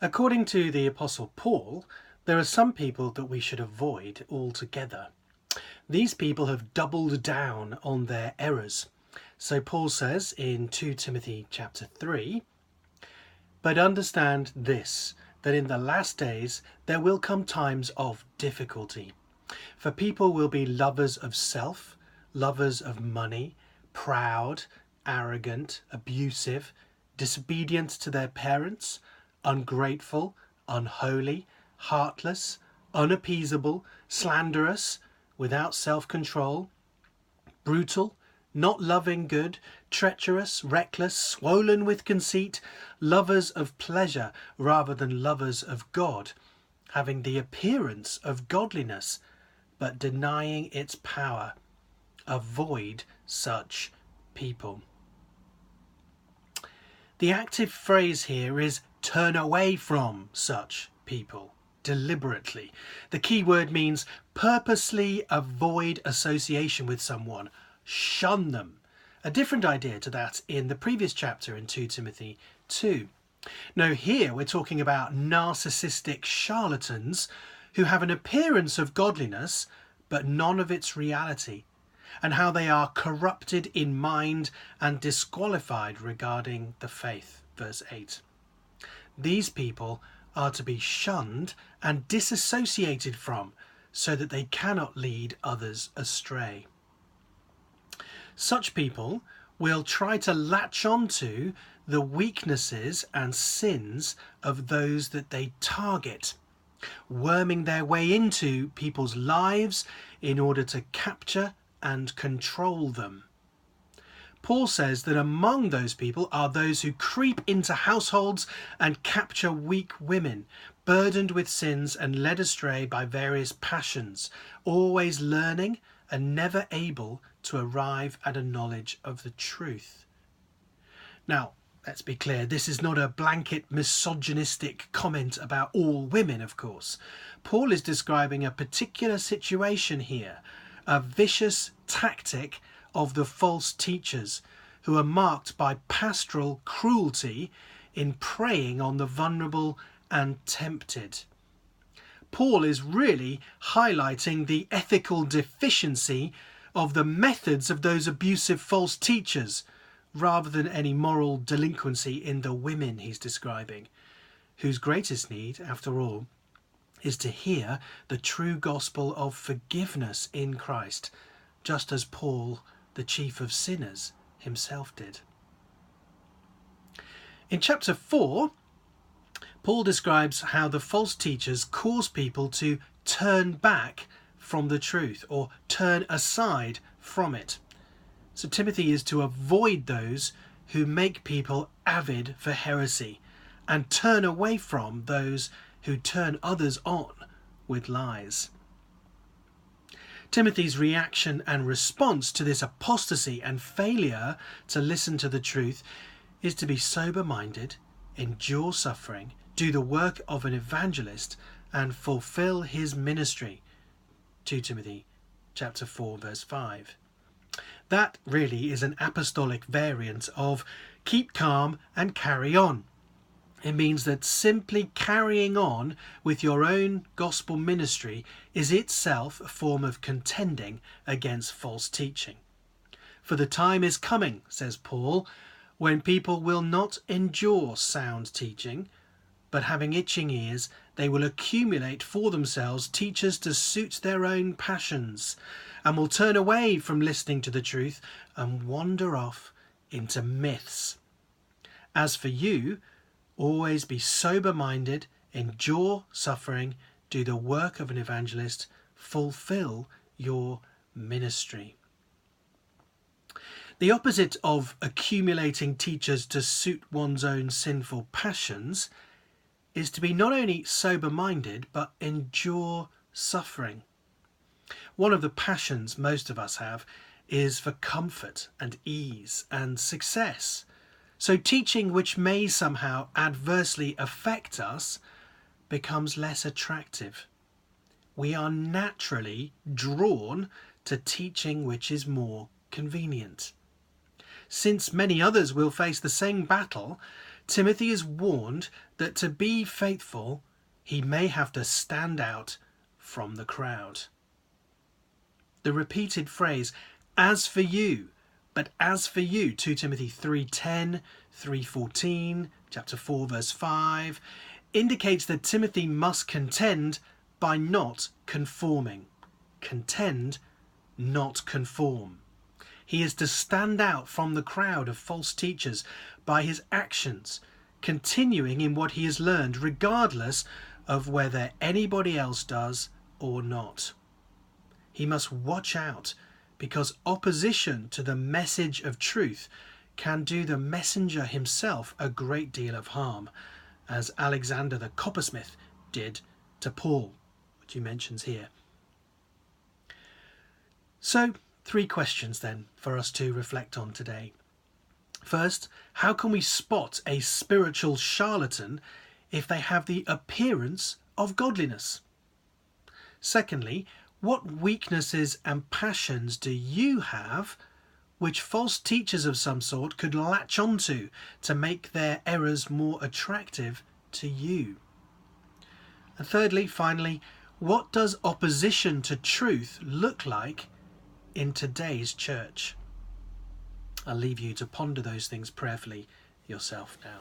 According to the Apostle Paul, there are some people that we should avoid altogether. These people have doubled down on their errors. So Paul says in 2 Timothy chapter 3, "But understand this, that in the last days there will come times of difficulty. For people will be lovers of self, lovers of money, proud, arrogant, abusive, disobedient to their parents, ungrateful, unholy, heartless, unappeasable, slanderous, without self-control, brutal, not loving good, treacherous, reckless, swollen with conceit, lovers of pleasure rather than lovers of God, having the appearance of godliness, but denying its power. Avoid such people." The active phrase here is turn away from such people deliberately. The key word means purposely avoid association with someone, shun them. A different idea to that in the previous chapter in 2 Timothy 2. Now here we're talking about narcissistic charlatans who have an appearance of godliness but none of its reality, and how they are corrupted in mind and disqualified regarding the faith. Verse 8. These people are to be shunned and disassociated from, so that they cannot lead others astray. Such people will try to latch onto the weaknesses and sins of those that they target, worming their way into people's lives in order to capture and control them. Paul says that among those people are those who creep into households and capture weak women, burdened with sins and led astray by various passions, always learning and never able to arrive at a knowledge of the truth. Now, let's be clear, this is not a blanket misogynistic comment about all women, of course. Paul is describing a particular situation here, a vicious tactic of the false teachers who are marked by pastoral cruelty in preying on the vulnerable and tempted. Paul is really highlighting the ethical deficiency of the methods of those abusive false teachers, rather than any moral delinquency in the women he's describing, whose greatest need, after all, is to hear the true gospel of forgiveness in Christ, just as Paul, the chief of sinners, himself did. In chapter 4, Paul describes how the false teachers cause people to turn back from the truth, or turn aside from it. So Timothy is to avoid those who make people avid for heresy, and turn away from those who turn others on with lies. Timothy's reaction and response to this apostasy and failure to listen to the truth is to be sober-minded, endure suffering, do the work of an evangelist, and fulfill his ministry. 2 Timothy chapter 4 verse 5. That really is an apostolic variant of keep calm and carry on. It means that simply carrying on with your own gospel ministry is itself a form of contending against false teaching. For the time is coming, says Paul, when people will not endure sound teaching, but having itching ears, they will accumulate for themselves teachers to suit their own passions, and will turn away from listening to the truth and wander off into myths. As for you, always be sober-minded, endure suffering, do the work of an evangelist, fulfill your ministry. The opposite of accumulating teachers to suit one's own sinful passions is to be not only sober-minded, but endure suffering. One of the passions most of us have is for comfort and ease and success. So teaching which may somehow adversely affect us becomes less attractive. We are naturally drawn to teaching which is more convenient. Since many others will face the same battle, Timothy is warned that to be faithful, he may have to stand out from the crowd. The repeated phrase, as for you, but as for you, 2 Timothy 3:10, 3:14, chapter 4 verse 5, indicates that Timothy must contend by not conforming. Contend, not conform. He is to stand out from the crowd of false teachers by his actions, continuing in what he has learned, regardless of whether anybody else does or not. He must watch out, because opposition to the message of truth can do the messenger himself a great deal of harm, as Alexander the coppersmith did to Paul, which he mentions here. So, 3 questions then for us to reflect on today. First, how can we spot a spiritual charlatan if they have the appearance of godliness? Secondly, what weaknesses and passions do you have which false teachers of some sort could latch onto to make their errors more attractive to you? And thirdly, finally, what does opposition to truth look like in today's church? I'll leave you to ponder those things prayerfully yourself now.